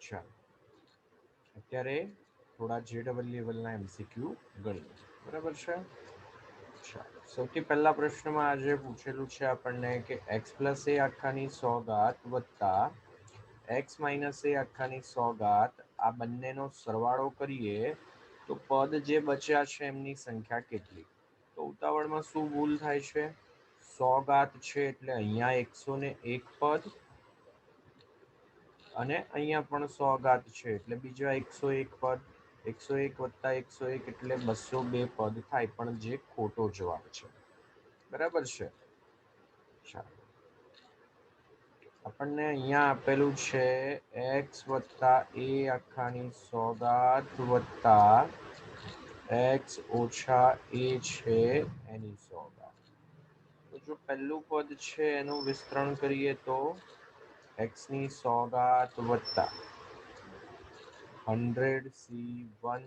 ચાલો અત્યારે થોડા JEE લેવલના MCQ ગણીએ. બરાબર છે. ચાલો સૌથી પહેલા પ્રશ્નમાં આજે પૂછેલું છે આપણને કે x પ્લસ a આખાની 100 ઘાત વત્તા x માઇનસ a આખાની 100 ઘાત આ બંનેનો સરવાળો કરીએ તો પદ જે બચ્યા છે એમની સંખ્યા કેટલી? તો ઉતાવળમાં શું ભૂલ થાય છે? 100 ઘાત છે એટલે અહીંયા 101 પદ અને અહીંયા પણ 100 ઘાત છે એટલે બીજા 101 પદ. 101 વત્તા 101 એટલે 202 પદ થાય, પણ જે ખોટો જવાબ છે. બરાબર છે. ચાલો આપણને અહીંયા આપેલું છે x વત્તા a આખાની 100 ઘાત વત્તા x ઓછા a છે એની 100 ઘાત. તો જો પહેલું પદ છે એનું વિસ્તરણ કરીએ તો x ની 100 ઘાત વત્તા 100c1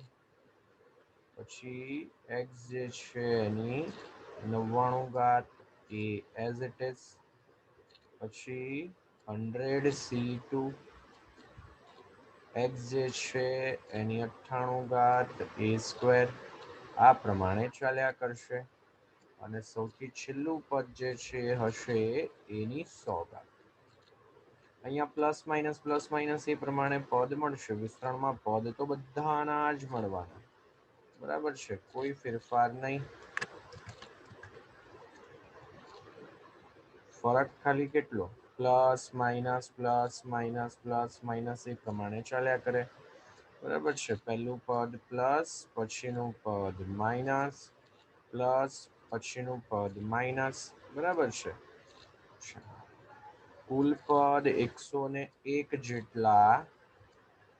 પછી x જે છે એની 99 ઘાત એ એઝ ઇટ ઇઝ, પછી 100c2 x જે છે એની 98 ઘાત a સ્ક્વેર. આ પ્રમાણે ચાલ્યા કરશે અને સૌથી છેલ્લું પદ જે છે એ હશે એની 100 ઘાત. અહીંયા પ્લસ માઇનસ એ પ્રમાણે પદ મળશે. વિસ્તરણમાં પદ તો બધાના જ મળવાના. બરાબર છે, કોઈ ફેરફાર નહીં. ફરક ખાલી કેટલો? Plus minus plus minus plus minus એ પ્રમાણે ચાલ્યા કરે. બરાબર છે. પહેલું પદ પ્લસ, પછીનું પદ માઇનસ, પ્લસ પછીનું પદ માઇનસ. બરાબર છે. કુલ પદ 101 જેટલા.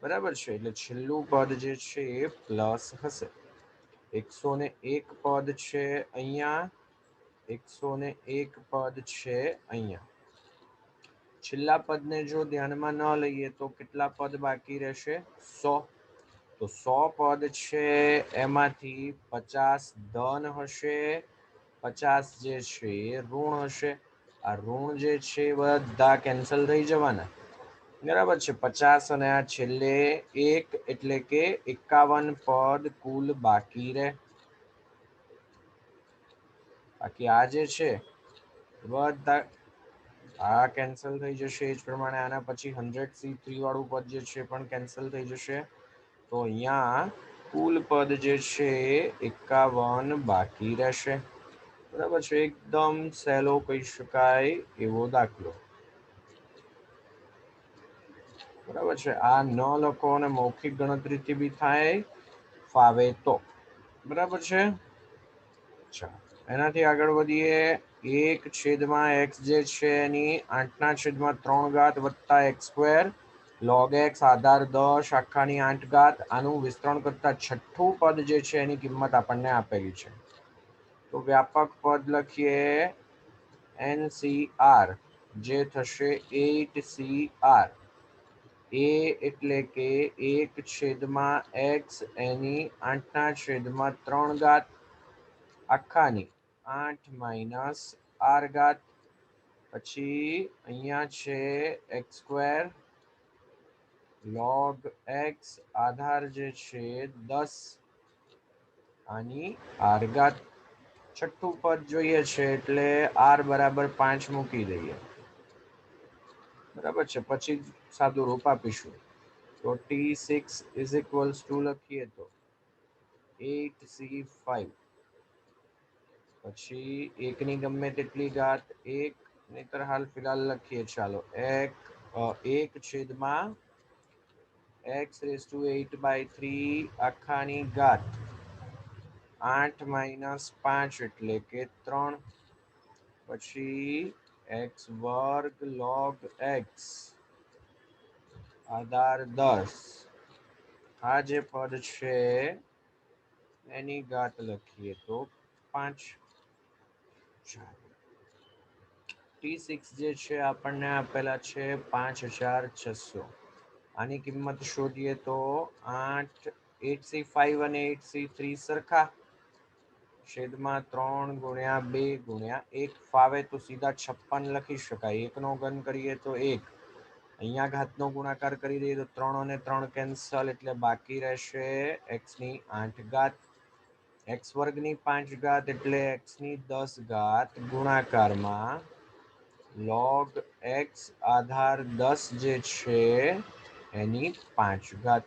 બરાબર છે, એટલે છેલ્લું પદ જે છે એ પ્લસ હશે. 101 પદ છે અહીંયા, 101 પદ છે અહીંયા. છેલ્લા પદને જો ધ્યાનમાં ન લઈએ તો કેટલા પદ બાકી રહેશે? 100. તો 100 પદ છે એમાંથી 50 ધન હશે, 50 જે છે એ ઋણ હશે. આ ઋણ જે છે બધા કેન્સલ થઈ જવાના. બરાબર છે. 50 અને આ છેલ્લે 1 એટલે કે 51 પદ કુલ બાકી રહે. બાકી આ જે છે બધા આ કેન્સલ થઈ જશે. એ જ પ્રમાણે આના પછી 100c3 વાળું પદ જે છે પણ કેન્સલ થઈ જશે. તો અહીંયા કુલ પદ જે છે 51 બાકી રહેશે. બરાબર છે. એકદમ સહેલો કહી શકાય એવો દાખલો. બરાબર છે. આ ન લખો અને મૌખિક ગણતરીથી બી થાય, ફાવે તો. બરાબર છે. એનાથી આગળ વધીએ. 1/x જે છે એની 8/3 ઘાત વત્તા x સ્ક્વેર log x આધાર 10 આખાની 8 ઘાત. આનું વિસ્તરણ કરતા છઠ્ઠું પદ જે છે એની કિંમત આપણને આપેલી છે. તો વ્યાપક પદ લખીએ NCR જે થશે 8CR. a એટલે કે 1/x એની 8/3 ઘાત આખાની 8 - r ઘાત. પછી અહીંયા છે x સ્ક્વેર log x આધાર જે છે 10 આની r ઘાત. છઠ્ઠું પદ જોઈએ છે એટલે r બરાબર 5 મૂકી દઈએ. બરાબર છે. પછી સાદું રૂપ આપીશું તો T6 = લખીએ તો 8C5. પછી એકની ગમે તેટલી ઘાત 1, નહીતર હાલ ફિલહાલ લખીએ ચાલો 1/x8/3 આખાની ઘાત 8 - 5 એટલે કે 3. પછી x વર્ગ log x આધાર 10. આ જે પદ છે એની ઘાત લખીએ તો 5. T6 જે છે આપણને આપેલા છે 5600. આની કિંમત શોધીએ તો 8C5 અને 8C3 સરખા. છેદમાં 3 × 2 × 1 ફાવે તો સીધા 56 લખી શકાય. 1 નો ઘન કરીએ તો 1, અહીંયા ઘાતનો ગુણાકાર કરી દઈએ તો 3 અને 3 કેન્સલ, એટલે બાકી રહેશે x ની 8 ઘાત. x વર્ગની 5 ઘાત એટલે x ની 10 ઘાત ગુણાકારમાં log x આધાર 10 જે છે એની 5 ઘાત.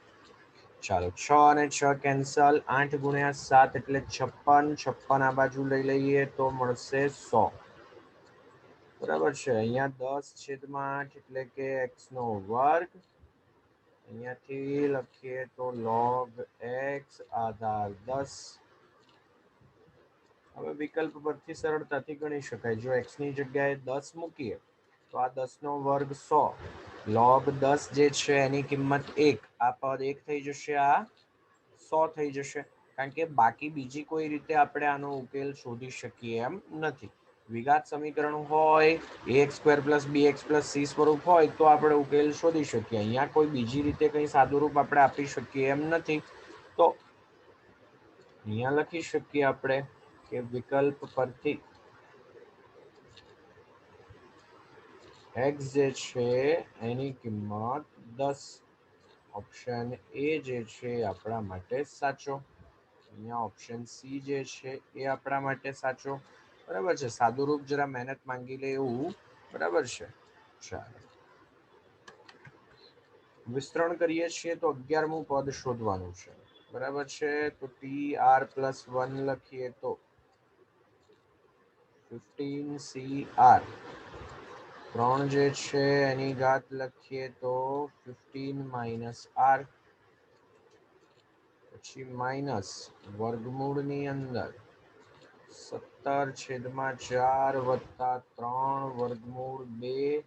ચાલો 6 અને 6 કેન્સલ, 8 ગુણ્યા 7 એટલે 56. 56 આ બાજુ લઈ લઈએ તો મળશે 100. બરાબર છે. અહીંયા 10/8 એટલે કે x નો વર્ગ. અહીંયાથી લખીએ તો log x આધાર 10. હવે વિકલ્પ પરથી સરળતાથી ગણી શકાય. જો x ની જગ્યાએ 10 મૂકીએ તો આ 10 નો વર્ગ 100. log 10 જે છે એની કિંમત 1. આ પદ 1 થઈ જશે, આ 100 થઈ જશે. કારણ કે બાકી બીજી કોઈ રીતે આપણે આનો ઉકેલ શોધી શકીએ એમ નથી. દ્વિઘાત સમીકરણ હોય ax² + bx + c સ્વરૂપ હોય તો આપણે ઉકેલ શોધી શકીએ. અહીંયા કોઈ બીજી રીતે કંઈ સાદુરૂપ આપણે આપી શકીએ એમ નથી. તો અહીંયા લખી શકીએ આપણે કે વિકલ્પ પરથી x જે છે એની કિંમત 10. ઓપ્શન એ જે છે આપણા માટે સાચો. અહીંયા ઓપ્શન સી જે છે એ આપણા માટે સાચો. બરાબર છે. સાદુરૂપ જરા મહેનત માંગી લે એવું. બરાબર છે. ચાલો વિસ્તરણ કરીએ છીએ તો 11મું પદ શોધવાનું છે. બરાબર છે. તો tr+1 લખીએ તો 15cr. 3 જે છે એની ઘાત લખીએ તો 15 - r. પછી માઇનસ વર્ગમૂળની અંદર 17/4 વત્તા 3 વર્ગમૂળ 2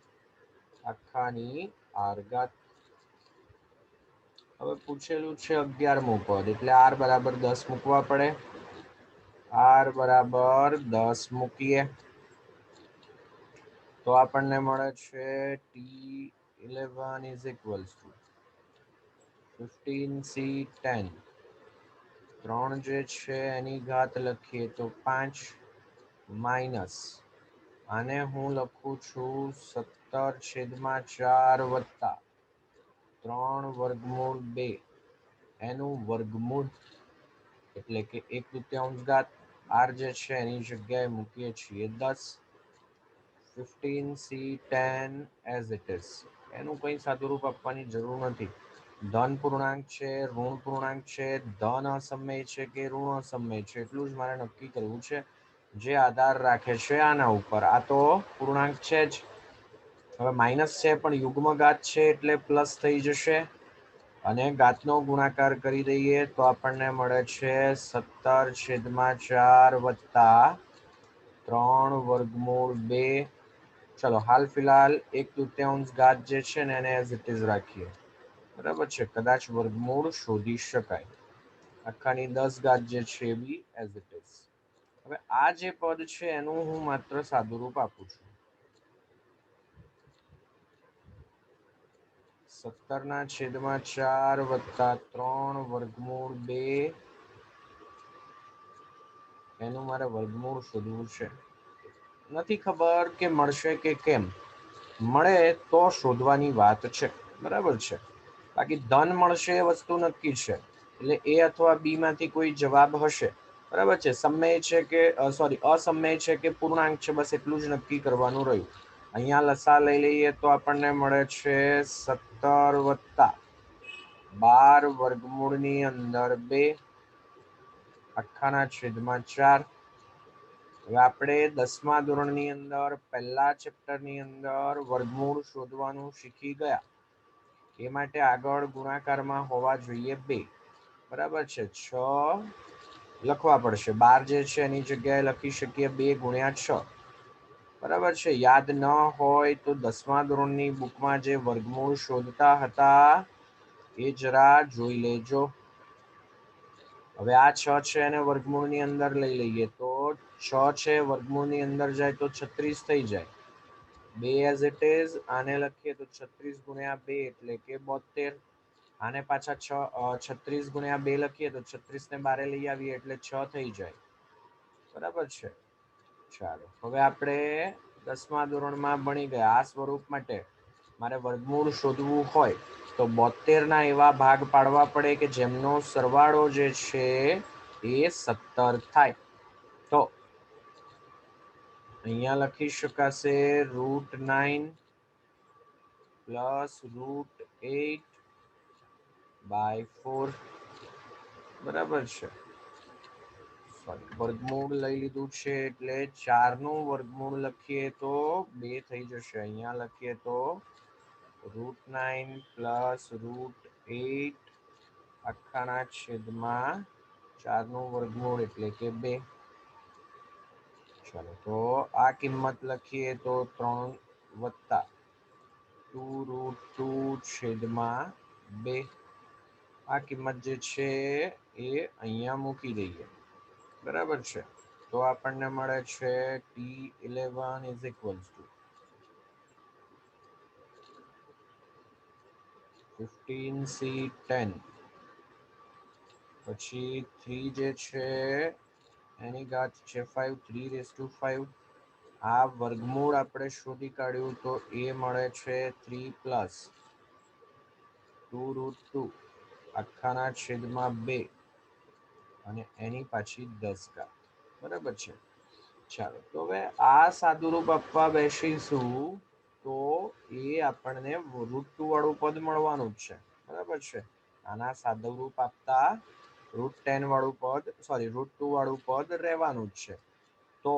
આખાની r ઘાત. હવે પૂછેલું છે 11મું પદ એટલે r બરાબર 10 મૂકવા પડે. r બરાબર 10 મૂકીએ તો આપણને મળે છે t11 = 15c10. 3 જે છે એની ઘાત લખીએ તો 5 માઇનસ આને હું લખું છું 17/4 વત્તા 3 વર્ગમૂળ 2 એનું વર્ગમૂળ એટલે કે 1/3 ઘાત. r જે છે એની જગ્યાએ મૂકીએ છીએ 10. 15c10 as it is. એનું કંઈ સાદુરૂપ આપવાની જરૂર નથી. ધન પૂર્ણાંક છે, ઋણ પૂર્ણાંક છે, ધન અસમય છે કે ઋણ અસમય છે એટલું જ મારે નક્કી કરવું છે, જે આધાર રાખે છે આના ઉપર. આ તો પૂર્ણાંક છે જ. હવે માઇનસ છે પણ યુગ્મ ઘાત છે એટલે પ્લસ થઈ જશે. અને ઘાતનો ગુણાકાર કરી દઈએ તો આપણને મળે છે 17/4 વત્તા 3 વર્ગમૂળ 2. ચલો હાલ ફિલહાલ 1/3 ઘાત જે છે ને એને એઝ ઇટ ઇઝ રાખીએ. બરાબર છે. કદાચ વર્ગમૂળ શોધી શકાય. આખાની 10 ઘાત જે છે એ બી એઝ ઇટ ઇઝ. હવે આ જે પદ છે એનું હું માત્ર સાદુરૂપ આપું છું. 17/4 વત્તા 3 વર્ગમૂળ 2 એનું મારે વર્ગમૂળ શોધવું છે. નથી ખબર કે મળશે કે કેમ. મળે તો શોધવાની વાત છે. બરાબર છે. બાકી ધન મળશે એ વસ્તુ નક્કી છે. એટલે એ અથવા બી માંથી કોઈ જવાબ હશે. બરાબર છે. સમય છે કે અસમય છે કે પૂર્ણાંક છે, બસ એટલું જ નક્કી કરવાનું રહ્યું. અહીંયા લસા લઈ લઈએ તો આપણને મળે છે 17 વત્તા 12 વર્ગમૂળની અંદર 2 આખાના છેદમાં 4. હવે આપણે 10મા ધોરણની અંદર પહેલા ચેપ્ટરની અંદર વર્ગમૂળ શોધવાનું શીખી ગયા. એ માટે આગળ ગુણાકારમાં હોવા જોઈએ 2. બરાબર છે. 6 લખવા પડશે. 12 જે છે એની જગ્યાએ લખી શકીએ 2 × 6. બરાબર છે. યાદ ન હોય તો 10મા ધોરણની બુકમાં જે વર્ગમૂળ શોધતા હતા એ જરા જોઈ લેજો. હવે આ 6 છે એને વર્ગમૂળની અંદર લઈ લઈએ તો 6 છે વર્ગમૂળની અંદર જાય તો 36 થઈ જાય. 2 એઝ ઇટ ઇઝ. આને લખીએ તો 36 × 2 એટલે કે 72. આને પાછા 36 × 2 લખીએ તો 36 ને બારે લઈ આવીએ એટલે 6 થઈ જાય. બરાબર છે. ચાલો હવે આપણે 10મા ધોરણમાં ભણી ગયા આ સ્વરૂપ માટે મારે વર્ગમૂળ શોધવું હોય તો 72 ના એવા ભાગ પાડવા પડે કે જેમનો સરવાળો જે છે એ 17 થાય. તો અહીંયા લખી શકાશે √9 પ્લસ √8 બાય 4. બરાબર છે. વર્ગમૂળ લઈ લીધું છે એટલે 4 નું વર્ગમૂળ લખીએ તો 2 થઈ જશે. અહીંયા લખીએ તો √9 પ્લસ √8 આખાના છેદમાં 4 નું વર્ગમૂળ એટલે કે 2. ચાલો તો આ કિંમત લખીએ તો 3 વત્તા 2√2 છેદમાં 2. આ કિંમત જે છે એ અહીંયા મૂકી દઈએ. બરાબર છે. તો આપણને મળે છે T11 is equals to 15C10 પછી 3 જે છે એની ઘાત છે 5 3⁵. આ વર્ગમૂળ આપણે શોધી કાઢ્યું તો એ મળે છે 3 પ્લસ 2√2 આખાના છેદમાં 2 અને એની પાછી 10 ઘાત. બરાબર છે. ચાલો તો હવે આ સાદુરૂપ આપવા બેસીશું તો એ આપણને √2 વાળું પદ મળવાનું જ છે. બરાબર છે. આના સાદુરૂપ આપતા √10 વાળું પદ √2 વાળું પદ રહેવાનું જ છે. તો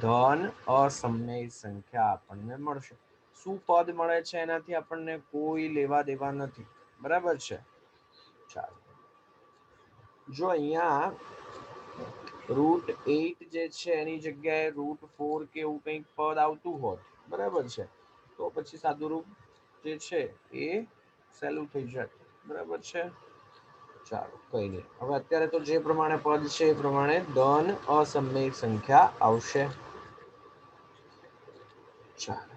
ધન અસમય સંખ્યા આપણને મળશે. શું પદ મળે છે એનાથી આપણને કોઈ લેવા દેવા નથી. બરાબર છે. ચાલો જો અહીંયા √8 જે છે એની જગ્યાએ √4 કે એવું કંઈક પદ આવતું હોત, બરાબર છે, તો પછી સાદુરૂપ જે છે એ સહેલું થઈ જાય. બરાબર છે. ચાલો કઈ નહીં. હવે અત્યારે તો જે પ્રમાણે પદ છે એ પ્રમાણે ધન અસમય સંખ્યા આવશે. ચાલો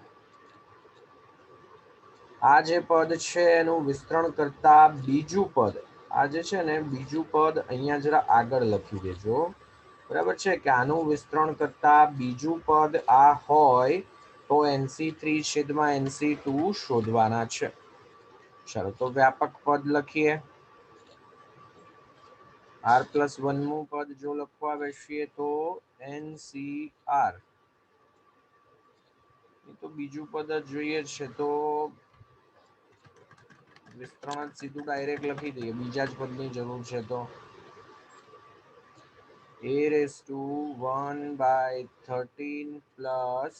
આ જે પદ છે એનું વિસ્તરણ કરતા બીજું પદ, આ જે છે ને બીજું પદ અહીંયા જરા આગળ લખી દેજો. બરાબર છે કે આનું વિસ્તરણ કરતા બીજું પદ આ હોય તો NC3 છેદમાં NC2 શોધવાના છે. ચાલો તો વ્યાપક પદ લખીએ. R+1 નું પદ જો લખવા બેસીએ તો NCR. તો બીજું પદ જ જોઈએ છે તો વિસ્તરણ જ સીધું ડાયરેક્ટ લખી દઈએ. બીજા જ પદની જરૂર છે તો A⁻1/13 પ્લસ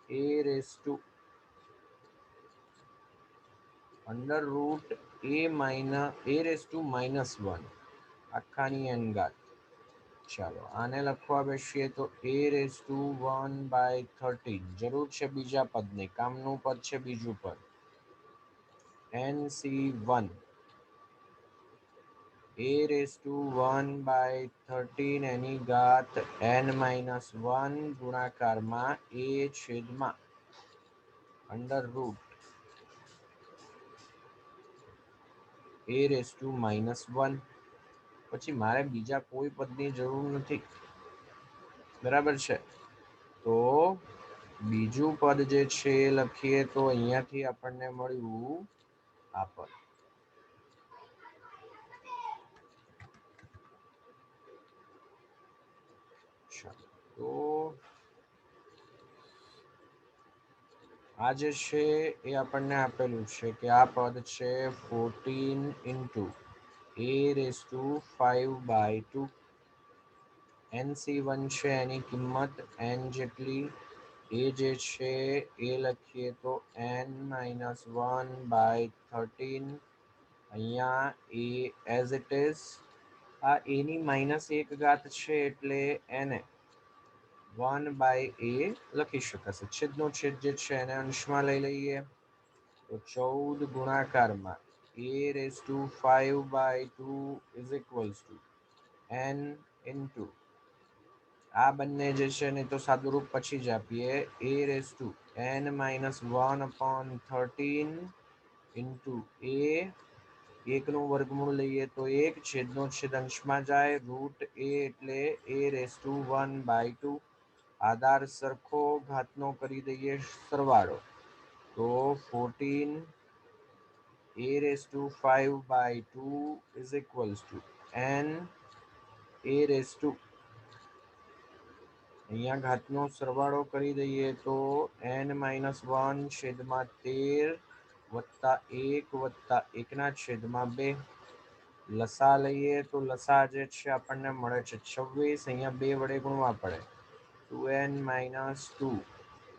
A⁻1 આખાની n ઘાત. ચાલો આને લખવા બેસીએ તો A⁻1/13 જરૂર છે બીજા પદની, કામનું પદ છે બીજું પદ. NC1 A⁻1/13 એની ઘાત n-1 ગુણાકારમાં A છેદમાં √A⁻1. પછી મારે બીજા કોઈ પદની જરૂર નથી. બરાબર છે. તો બીજું પદ જે છે એ લખીએ તો અહીંયાથી આપણને મળ્યું આ પદ. તો આ જે છે એ આપણને આપેલું છે કે આ પદ છે 14 × A⁵ NC1 છે એની કિંમત n જેટલી. એ જે છે એ લખીએ તો n-1/13. અહીંયા એ એઝ ઇટ ઇઝ. આ a ની -1 ઘાત છે એટલે એને 1/a લખી શકાશે. છેદનો છેદ જે છે એને અંશમાં લઈ લઈએ તો 14 ગુણાકારમાં A⁵/2 is equals to n into આ બંને જે છે ને તો સાદુરૂપ પછી જ આપીએ. A⁻1/13 ઇન્ટુ a, 1 નું વર્ગમૂળ લઈએ તો 1, છેદનો છેદ અંશમાં જાય, √a એટલે A⁻1/2 આધાર સરખો, ઘાતનો કરી દઈએ સરવાળો, તો 14 a raised to 5/2 is equals to n a raised to, અહીંયા ઘાતનો સરવાળો કરી દઈએ તો n-1 છેદમાં 13 વત્તા 1 વત્તા 1/2. લસા લઈએ તો લસા જે છે આપણને મળે છે 26. અહીંયા 2 વડે ગુણવા પડે, 2n-2.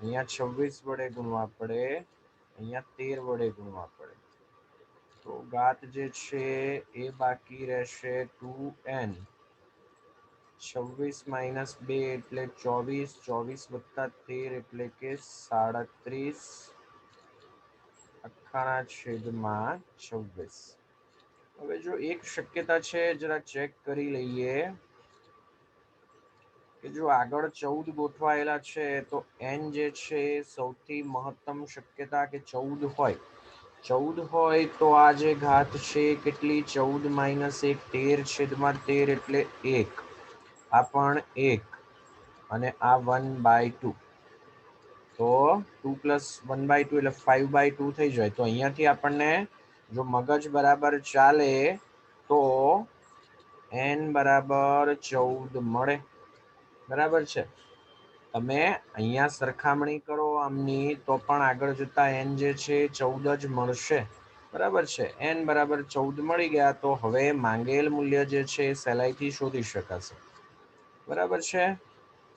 અહીંયા 26 વડે ગુણવા પડે, અહીંયા 13 વડે ગુણવા પડે, તો ઘાત જે છે એ બાકી રહેશે 2n. 26 - 2 એટલે 24, 24 વત્તા 13 એટલે કે 37 અખાણા છેદમાં 26. હવે જો એક શક્યતા છે જરા ચેક કરી લઈએ કે જો આગળ 14 ગોઠવાયેલા છે તો n જે છે સૌથી મહત્તમ શક્યતા કે 14 હોય. 14 હોય તો આ જે ઘાત છે કેટલી, 14 - 1 13 છેદમાં 13 એટલે 1, આ પણ 1 અને આ 1/2, તો 2 + 1/2 એટલે 5/2 થઈ જાય. તો અહીંયાથી આપણને જો મગજ બરાબર ચાલે તો n બરાબર 14 મળે. બરાબર છે. તમે અહીંયા સરખામણી કરો આમની તો પણ આગળ જતા n જે છે 14 જ મળશે. બરાબર છે. n બરાબર 14 મળી ગયા તો હવે માંગેલ મૂલ્ય જે છે સહેલાઈથી શોધી શકાશે. બરાબર છે.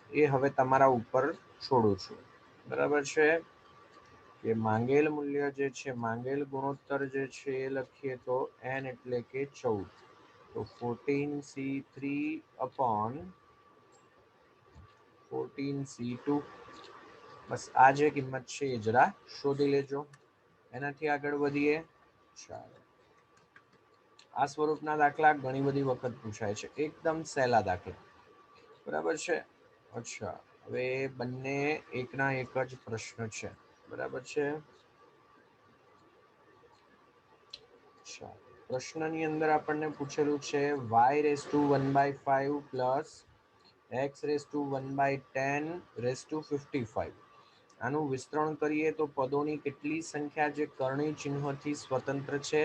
એ હવે તમારા ઉપર છોડું છું. બરાબર છે. કે માંગેલ મૂલ્ય જે છે, માંગેલ ગુણોત્તર જે છે એ લખીએ તો n એટલે કે 14, તો 14c3/14c2. બસ આ જે કિંમત છે એ જરા શોધી લેજો. એનાથી આગળ વધીએ. ચાલો, આ સ્વરૂપના દાખલા ઘણી બધી વખત પૂછાય છે, એકદમ સહેલા દાખલા. બરાબર છે. અચ્છા, હવે બંને એકના એક જ પ્રશ્ન છે. બરાબર છે. પ્રશ્નની અંદર આપણને પૂછેલું છે y⁵ પ્લસ x⁵ આનું વિસ્તરણ કરીએ તો પદોની કેટલી સંખ્યા જે કર્ણી ચિહ્નથી સ્વતંત્ર છે.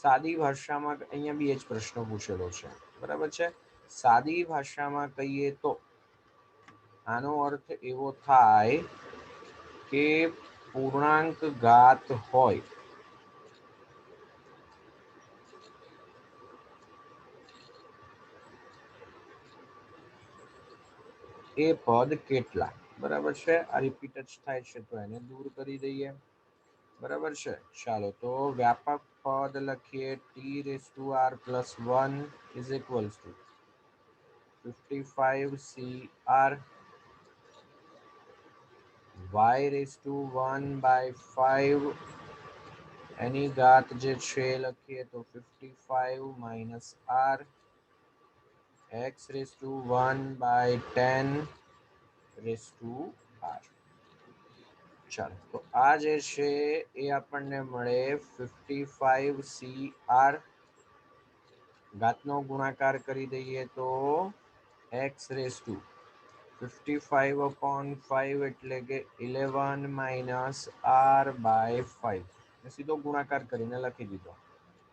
સાદી ભાષામાં અહીંયા બી એ જ પ્રશ્ન પૂછેલો છે. બરાબર છે. સાદી ભાષામાં કહીએ તો આનો અર્થ એવો થાય કે પૂર્ણાંક ઘાત હોય એ પદ કેટલા. બરાબર છે. આ રિપીટ જ થાય છે તો એને દૂર કરી દઈએ. બરાબર છે. ચાલો તો વ્યાપક પદ લખીએ t⁻r+1 is equals to 55cr y⁵1/5 એની ઘાત જે છે લખીએ તો 55 - r x⁻10r. ચાલો તો આ જે છે એ આપણને મળે 55cr. ઘાતનો ગુણાકાર કરી દઈએ તો x⁵55 એટલે કે 11 - r/5 સીધો ગુણાકાર કરીને લખી દીધો.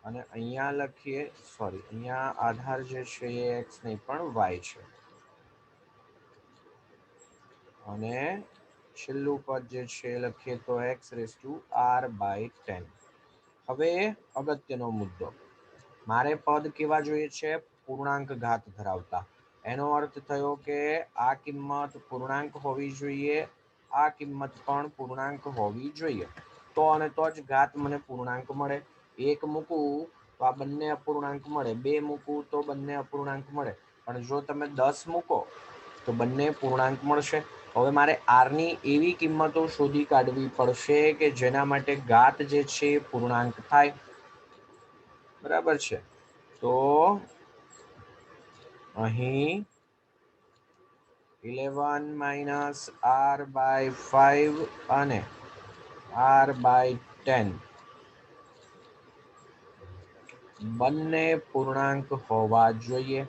અને અહીંયા લખીએ, સોરી, અહીંયા આધાર જે છે એ x નહીં પણ y છે. અને છેલ્લું પદ જે છે લખીએ તો x⁻r/10. હવે અગત્યનો મુદ્દો, મારે પદ કેવા જોઈએ છે? પૂર્ણાંક ઘાત ધરાવતા. એનો અર્થ થયો કે આ કિંમત પૂર્ણાંક હોવી જોઈએ, આ કિંમત પણ પૂર્ણાંક હોવી જોઈએ, તો અને તો જ ઘાત મને પૂર્ણાંક મળે. 1 મૂકું તો આ બંને અપૂર્ણાંક મળે, 2 મૂકું તો બંને અપૂર્ણાંક મળે, પણ જો તમે 10 મૂકો તો બંને પૂર્ણાંક મળશે. હવે મારે r ની એવી કિંમતો શોધી કાઢવી પડશે કે જેના માટે ઘાત જે છે પૂર્ણાંક થાય. બરાબર છે. તો અહીં 11 - r/5 અને r/10 બંને પૂર્ણાંક હોવા જોઈએ.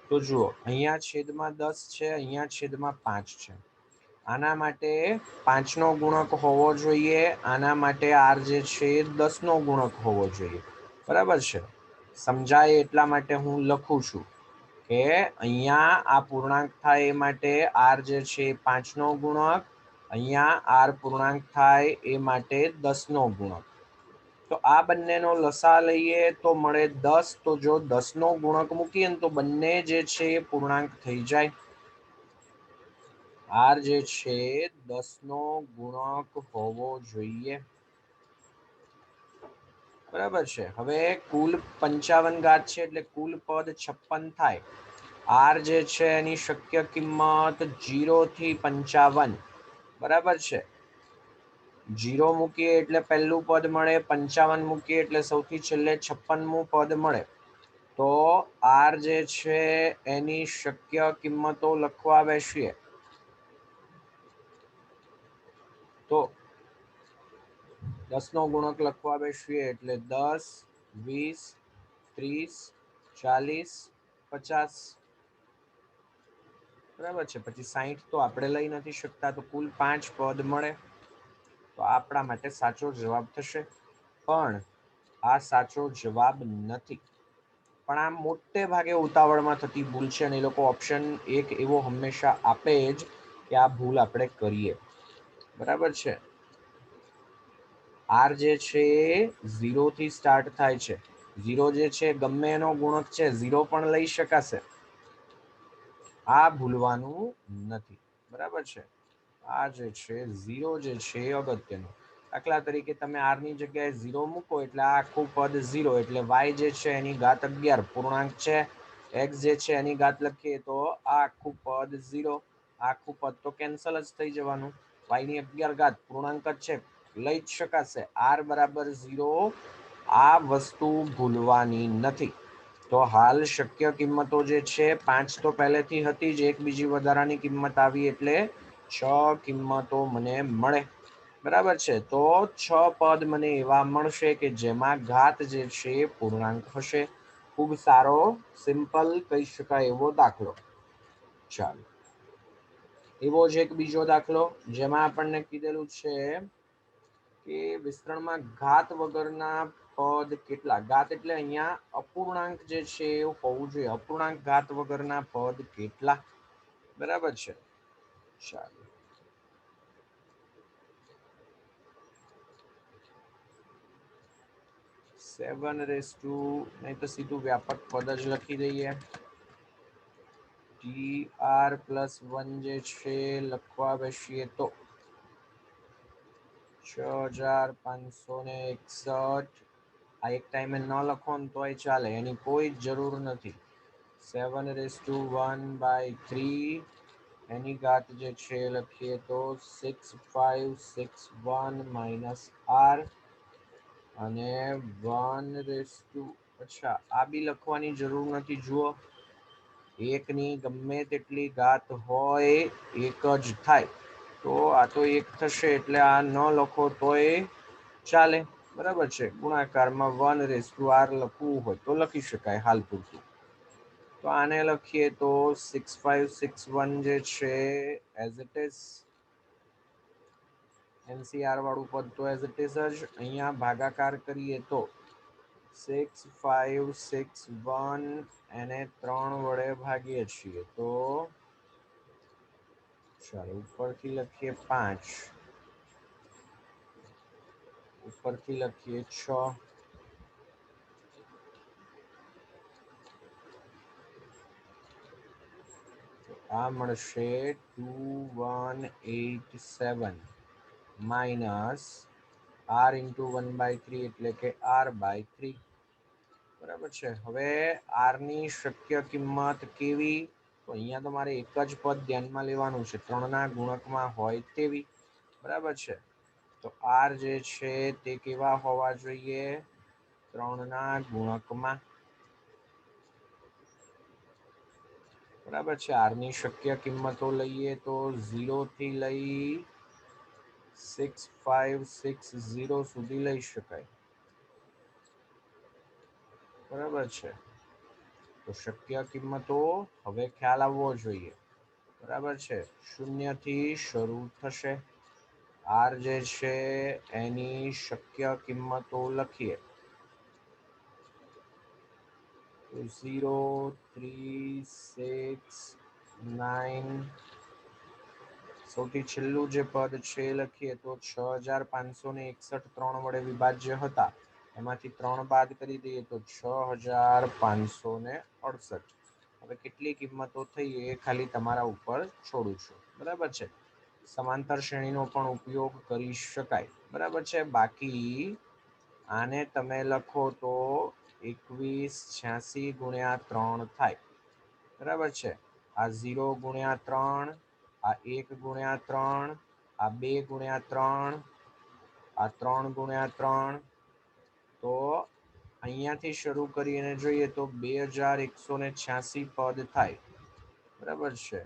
તો જુઓ અહીંયા છેદમાં 10 છે, અહીંયા છેદમાં 5 છે. આના માટે 5 નો ગુણક હોવો જોઈએ, આના માટે r જે છે 10 નો ગુણક હોવો જોઈએ. બરાબર છે? સમજાય એટલા માટે હું લખું છું કે અહીંયા આ પૂર્ણાંક થાય એ માટે r જે છે 5 નો ગુણક, અહીંયા r પૂર્ણાંક થાય એ માટે 10 નો ગુણક. તો આ બંનેનો લસા લઈએ તો મળે 10. તો જો 10 નો ગુણક મૂકીએ ને તો બંને જે છે એ પૂર્ણાંક થઈ જાય. r જે છે 10 નો ગુણક હોવો જોઈએ. બરાબર છે? હવે કુલ 55 ઘાત છે એટલે કુલ પદ 56 થાય. r જે છે એની શક્ય કિંમત 0 થી 55. બરાબર છે? 0 મૂકીએ એટલે પહેલું પદ મળે, 55 મૂકીએ એટલે સૌથી છેલ્લે 56મું પદ મળે. તો r જે છે એની શક્ય કિંમતો લખવા બેસીએ તો 10 નો ગુણક લખવા બેસીએ એટલે 10, 20, 30, 40, 50. બરાબર છે? પછી 60 તો આપણે લઈ નથી શકતા, તો કુલ 5 પદ મળે. તો આપણા માટે સાચો જવાબ થશે. પણ આ સાચો જવાબ નથી. પણ આ મોટે ભાગે ઉતાવળમાં થતી ભૂલ છે અને એ લોકો ઓપ્શન એક એવો હંમેશા આપે જ કે આ ભૂલ આપણે કરીએ. બરાબર છે? r જે છે એ 0 થી સ્ટાર્ટ થાય છે. 0 જે છે ગમે એનો ગુણક છે, 0 પણ લઈ શકાશે. આ ભૂલવાનું નથી. બરાબર છે? આ જે છે 0 જે છે એ અગત્યનું. દાખલા તરીકે તમે r ની જગ્યાએ 0 મૂકો એટલે આ આખું પદ 0, એટલે y જે છે એની ઘાત 11 પૂર્ણાંક છે. x જે છે એની ઘાત લખીએ તો આ આખું પદ 0, આખું પદ તો કેન્સલ જ થઈ જવાનું. y ની 11 ઘાત પૂર્ણાંક જ છે, લઈ જ શકાશે. r બરાબર 0. આ વસ્તુ ભૂલવાની નથી. તો હાલ શક્ય કિંમતો જે છે 5 તો પહેલેથી હતી જ, એક બીજી વધારાની કિંમત આવી એટલે 6 કિંમતો મને મળે. બરાબર છે? તો 6 પદ મને એવા મળશે કે જેમાં ઘાત જે છે પૂર્ણાંક હશે. ખૂબ સારો, સિમ્પલ કહી શકાય એવો દાખલો. ચાલો, એવો જ એક બીજો દાખલો જેમાં આપણને કીધેલું છે કે વિસ્તરણમાં ઘાત વગરના પદ કેટલા. ઘાત એટલે અહીંયા અપૂર્ણાંક જે છે એ હોવું જોઈએ. અપૂર્ણાંક ઘાત વગરના પદ કેટલા. બરાબર છે? ચાલો, સેવન રેસ ટુ, નહીં તો સીધું વ્યાપક પદ જ લખી દઈએ. tr+1 જે છે લખવા બેસીએ તો 6561. આ એક ટાઈમે ન લખો ને તોય ચાલે, એની કોઈ જરૂર નથી. 7/1/3 એની ઘાત જે છે લખીએ તો 6561 - r અને 1/, અચ્છા આ બી લખવાની જરૂર નથી. જુઓ, એકની ગમે તેટલી ઘાત હોય એક જ થાય. તો આ તો એક થશે એટલે આ ન લખો તોય ચાલે. બરાબર છે? ગુણાકારમાં 1/r લખવું હોય તો લખી શકાય હાલ પૂરતું. તો આને લખીએ તો 6561 જે છે એઝ ઇટ ઇઝ. NCR વાળું પદ તો એઝ ઇટ ઇઝ જ. અહીંયા ભાગાકાર કરીએ તો 6561 એને 3 વડે ભાગીએ છીએ તો ચાલો ઉપરથી લખીએ 5, ઉપરથી લખીએ 6, આ મળશે 2187 માઇનસ r ઇન્ટુ 1/3 એટલે કે r/3. બરાબર છે? હવે r ની શક્ય કિંમત કેવી? તો અહીંયા તમારે એક જ પદ ધ્યાનમાં લેવાનું છે, 3 ના ગુણકમાં હોય તેવી. બરાબર છે? તો r જે છે તે કેવા હોવા જોઈએ? 3 ના ગુણકમાં. બરાબર છે? r ની શક્ય કિંમતો લઈએ તો 0 થી લઈ 6560 સુધી લઈ શકાય. બરાબર છે? તો શક્ય કિંમતો હવે ખ્યાલ આવવો જોઈએ, બરાબર છે. શૂન્યથી શરૂ થશે. આર જે છે એની શક્ય કિંમતો લખીએ. 0, 3, 6, 9. સૌથી છેલ્લું જે પદ છે એ લખીએ તો 6561 3 વડે વિભાજ્ય હતા, એમાંથી 3 બાદ કરી દઈએ તો 6568. હવે કેટલી કિંમતો થઈ એ ખાલી તમારા ઉપર છોડું છું, બરાબર છે. સમાંતર શ્રેણીનો પણ ઉપયોગ કરી શકાય, બરાબર છે. બાકી આને તમે લખો તો 2186 ગુણ્યા 3 થાય, બરાબર છે. આ 0 ગુણ્યા 3, આ 1 ગુણ્યા 3, આ 2 ગુણ્યા 3, આ 3 ગુણ્યા 3. તો અહીંયાથી શરૂ કરીને જોઈએ તો 2186 પદ થાય, બરાબર છે.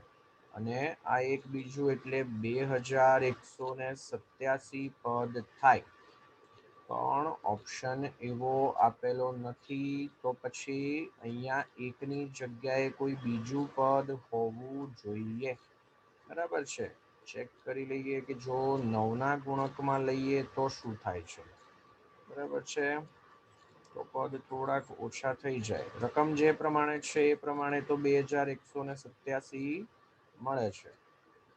અને આ એક બીજું એટલે 2187 પદ થાય. પણ ઓપ્શન એવો આપેલો નથી, તો પછી અહીંયા એકની જગ્યાએ કોઈ બીજું પદ હોવું જોઈએ, બરાબર છે. ચેક કરી લઈએ કે જો 9 ના ગુણકમાં લઈએ તો શું થાય છે, બરાબર છે. તો પદ થોડાક ઓછા થઈ જાય. રકમ જે પ્રમાણે છે એ પ્રમાણે તો 2187 મળે છે.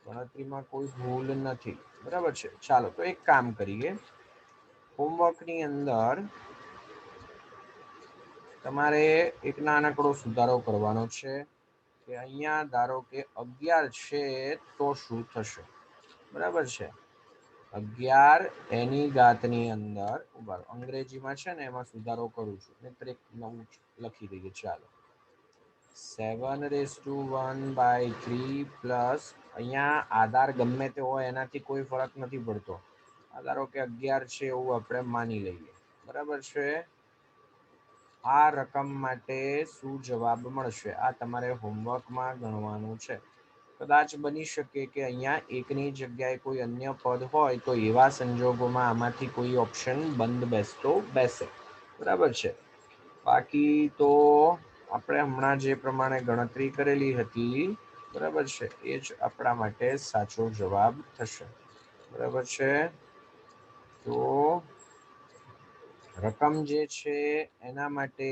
ગણતરીમાં કોઈ ભૂલ નથી, બરાબર છે. ચાલો તો એક કામ કરીએ. હોમવર્કની અંદર તમારે એક નાનકડો સુધારો કરવાનો છે કે અહીંયા ધારો કે 11 છે તો શું થશે, બરાબર છે. 11 એની ઘાતની અંદર અંગ્રેજીમાં છે ને એમાં સુધારો કરું છું, નહીતર એક નવું લખી દઈએ. ચાલો 7^1/3 પ્લસ અહીંયા આધાર ગમે તે હોય એનાથી કોઈ ફરક નથી પડતો. ધારો કે 11 છે એવું આપણે માની લઈએ, બરાબર છે. આ રકમ માટે શું જવાબ મળશે આ તમારે હોમવર્કમાં ગણવાનું છે. કદાચ બની શકે કે અહીંયા એકની જગ્યાએ કોઈ અન્ય પદ હોય તો એવા સંજોગોમાં આમાંથી કોઈ ઓપ્શન બંધ બેસતો બેસે, બરાબર છે. બાકી તો આપણે હમણાં જે પ્રમાણે ગણતરી કરેલી હતી, બરાબર છે, એ જ આપણા માટે સાચો જવાબ થશે, બરાબર છે. તો રકમ જે છે એના માટે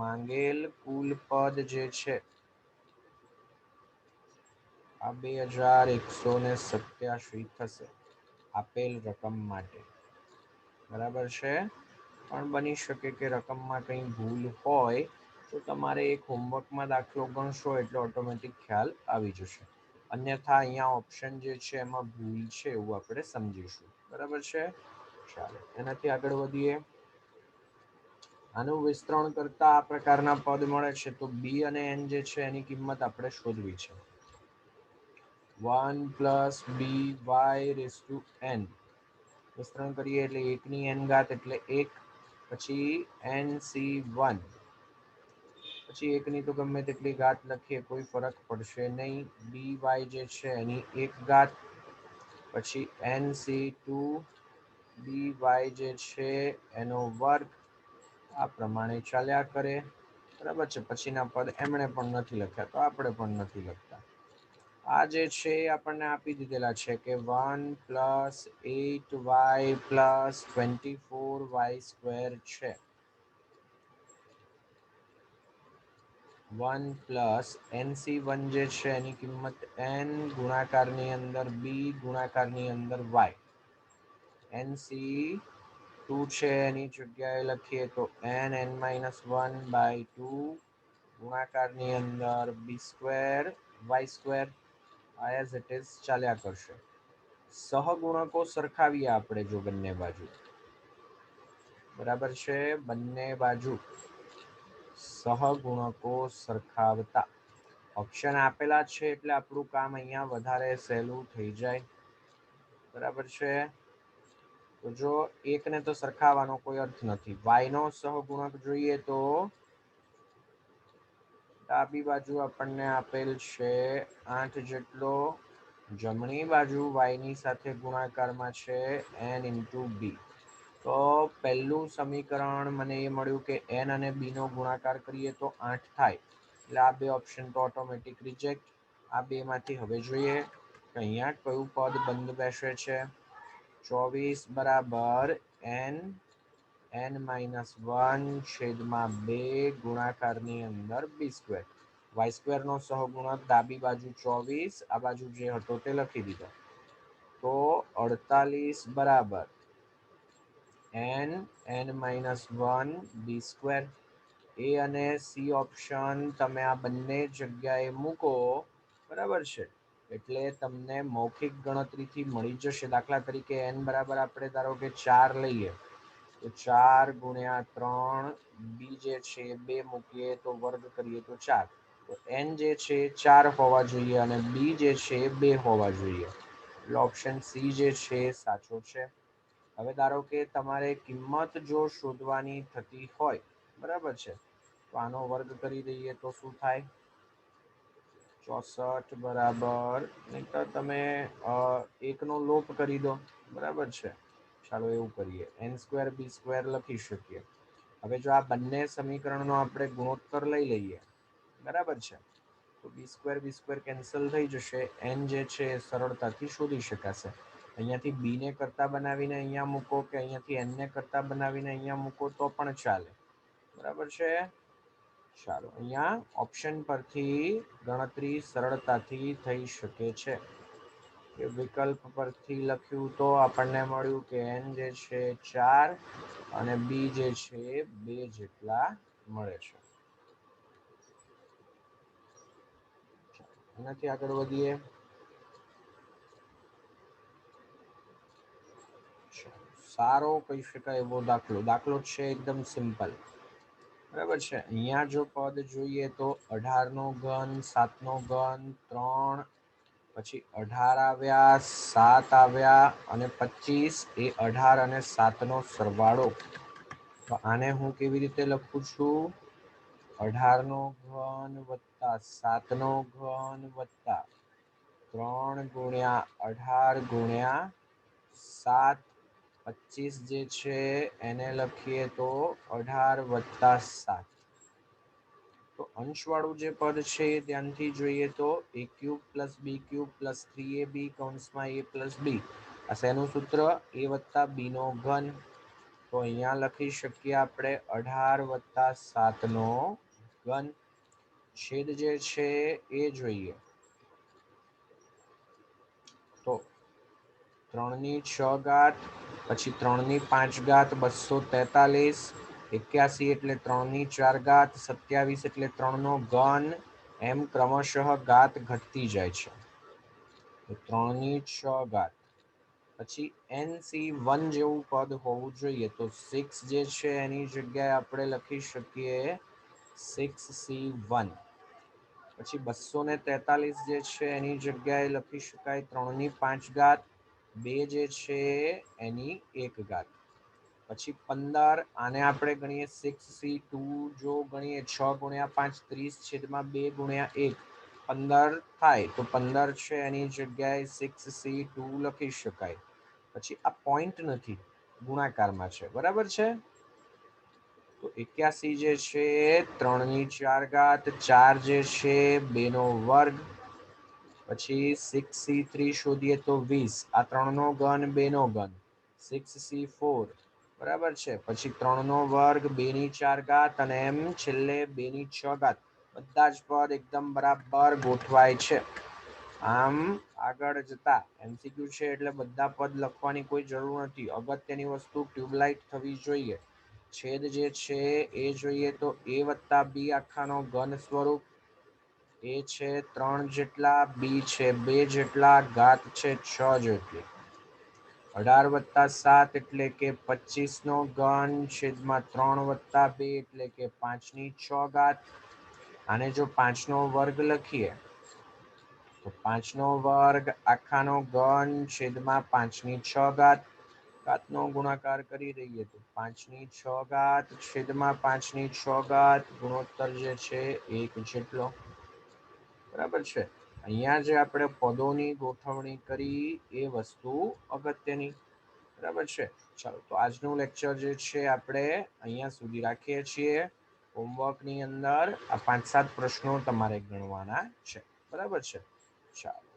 માંગેલ કુલ પદ જે છે આ 2187 થશે આપેલ રકમ માટે, બરાબર છે. પણ બની શકે કે રકમમાં કંઈ ભૂલ હોય તો તમારે એક હોમવર્કમાં દાખલો ગણશો એટલે ઓટોમેટિક ખ્યાલ આવી જશે. અન્યથા અહીંયા ઓપ્શન જે છે એમાં ભૂલ છે એવું આપણે સમજીશું, બરાબર છે. ચાલો એનાથી આગળ વધીએ. આનું વિસ્તરણ કરતા આ પ્રકારના પદ મળે છે તો બી અને એન જે છે એની કિંમત આપણે શોધવી છે. 1 + by(n). વિસ્તરણ કરીએ એટલે 1 ની n ઘાત એટલે 1, પછી nc1, પછી 1 ની તો ગમે તેટલી ઘાત લખીએ કોઈ ફરક પડશે નહીં. by જે છે એની 1 ઘાત, પછી nc2 by જે છે એનો વર્ગ. આ પ્રમાણે ચાલ્યા કરે, બરાબર છે. પછીના પદ એમણે પણ નથી લખ્યા તો આપણે પણ નથી લખતા. આ જે છે એ આપણને આપી દીધેલા છે કે 1 + 8y + 24y² છે. 1 + nc1 જે છે એની કિંમત n ગુણાકારની અંદર b ગુણાકારની અંદર y. nc2 છે એની જગ્યાએ લખીએ તો nn-1/2 ગુણાકારની અંદર b² y². As it is ચાલ્યા કરશે. સહગુણકો સરખાવીએ આપણે જો બંને બાજુ, બરાબર છે. બંને બાજુ સહગુણકો સરખાવતા ઓપ્શન આપેલા છે એટલે આપણું કામ અહીંયા વધારે સહેલું થઈ જાય, બરાબર છે. તો જો એકને તો સરખાવવાનો કોઈ અર્થ નથી. y નો સહગુણક જોઈએ તો ડાબી બાજુ આપણને આપેલ છે 8 જેટલો, જમણી બાજુ y ની સાથે ગુણાકારમાં છે n × b. તો પહેલું સમીકરણ મને એ મળ્યું કે n અને b નો ગુણાકાર કરીએ તો 8 થાય, એટલે આ બે ઓપ્શન તો ઓટોમેટિક રિજેક્ટ. આ બેમાંથી હવે જોઈએ કે અહીંયા કયું પદ બંધ બેસે છે. 24 બરાબર n-1/2 ગુણાકારની અંદર b². y² નો સહગુણક ડાબી બાજુ 24, આ બાજુ જે હતો તે લખી દીધો. તો 48 બરાબર n-1 b². એ અને સી ઓપ્શન તમે આ બંને જગ્યાએ મૂકો, બરાબર છે, એટલે તમને મૌખિક ગણતરીથી મળી જશે. દાખલા તરીકે n બરાબર આપણે ધારો કે 4 લઈએ, તો 4 ગુણ્યા 3, બી જે છે 2 મૂકીએ તો વર્ગ કરીએ તો 4. તો n જે છે 4 હોવા જોઈએ અને બી જે છે 2 હોવા જોઈએ, એટલે ઓપ્શન સી જે છે સાચો છે. હવે ધારો કે તમારે કિંમત જો શોધવાની થતી હોય, બરાબર છે, તો આનો વર્ગ કરી દઈએ તો શું થાય. 64 બરાબર, નહીંતર તમે એકનો લોપ કરી દો, બરાબર છે. ચાલો એવું કરીએ, n² b² લખી શકીએ. હવે જો આ બંને સમીકરણનો આપણે ગુણોત્તર લઈ લઈએ, બરાબર છે, તો b² કેન્સલ થઈ જશે. n જે છે એ સરળતાથી શોધી શકાશે. અહીંયાથી b ને કરતા બનાવીને અહીંયા મૂકો કે અહીંયાથી n ને કરતા બનાવીને અહીંયા મૂકો તો પણ ચાલે, બરાબર છે. ચાલો, અહીંયા ઓપ્શન પરથી ગણતરી સરળતાથી થઈ શકે છે. કે વિકલ્પ પરથી લખ્યું તો આપણને મળ્યું કે n જે છે 4 અને બી જે છે 2 જેટલા મળે છે. એનાથી આગળ વધીએ. સારો કહી શકાય એવો દાખલો છે, એકદમ સિમ્પલ, બરાબર છે. અહીંયા જો પદ જોઈએ તો 18 નો ઘન, 7 નો ઘન, 3, પછી 18 આવ્યા, 7 આવ્યા અને 25 એ 18 અને 7 નો સરવાળો. તો આને હું કેવી રીતે લખું છું? 18 નો ઘન વત્તા 7 નો ઘન વત્તા 3 ગુણ્યા 18 ગુણ્યા 7. 25 જે છે એને લખીએ તો 18 વત્તા 7. તો અંશવાળું જે પદ છે ધ્યાનથી જોઈએ તો a³ + b³ + 3ab કૌંસમાં a + b. આ શેનું સૂત્ર? a વત્તા b નો ઘન. તો અહીંયા લખી શકીએ આપણે 18 વત્તા 7 નો ઘન. છેદ જે છે એ જોઈએ તો 3 ની 6 ઘાત, પછી 3 ની 5 ઘાત 243, 81 એટલે 3 ની 4 ઘાત, 27 એટલે 3 નો ઘન, એમ ક્રમશઃ ઘાત ઘટતી જાય છે. 3 ની 6 ઘાત. પછી NC1 જેવું પદ હોવું જોઈએ, તો 6 જે છે એની જગ્યાએ આપણે લખી શકીએ 6C1. પછી 243 જે છે એની જગ્યાએ લખી શકાય 3 ની 5 ઘાત, 2 જે છે એની 1 ઘાત. પછી 15, આને આપણે ગણીએ 6C2. જો ગણીએ 6 ગુણ્યા 5 30 છેદમાં 2 ગુણ્યા 1 15 થાય, તો 15 છે એની જગ્યાએ 6C2 લખી શકાય. પછી આ પોઈન્ટ નથી, ગુણાકારમાં છે, બરાબર છે. તો 81 જે છે 3 ની 4 ઘાત, 4 જે છે 2 નો વર્ગ. પછી 6C3 શોધીએ તો 20, આ 3 નો ઘન 2 નો ઘન, 6C4, બરાબર છે. પછી 3 નો વર્ગ, 2 ની 4 ઘાત અને એમ છેલ્લે 2 ની 6 ઘાત. બધા જ પદ એકદમ બરાબર ગોઠવાય છે. આમ આગળ જતા MCQ છે એટલે બધા પદ લખવાની કોઈ જરૂર નથી. અગત્યની વસ્તુ ટ્યુબલાઇટ થવી જોઈએ. છેદ જે છે એ જોઈએ તો a વત્તા b આખાનો ઘન સ્વરૂપ. a છે 3 જેટલા, b છે 2 જેટલા, ઘાત છે 6 જેટલી. 18 વત્તા 7 એટલે કે 25 નો ઘન, છેદમાં 3 વત્તા 2 એટલે કે 5 ની 6 ઘાત. આને જો 5 નો વર્ગ લખીએ તો 5 નો વર્ગ આખાનો ઘન, છેદમાં 5 ની 6 ઘાત. ઘાતનો ગુણાકાર કરી દઈએ તો 5 ની 6 ઘાત છેદમાં 5 ની 6 ઘાત. ગુણોત્તર જે છે 1 જેટલો, બરાબર છે. અહીંયા જે આપણે પદોની ગોઠવણી કરી એ વસ્તુ અગત્યની, બરાબર છે. ચાલો તો આજનું લેક્ચર જે છે આપણે અહીંયા સુધી રાખીએ છીએ. હોમવર્કની અંદર આ 5-7 પ્રશ્નો તમારે ગણવાના છે. બરાબર છે. ચાલો.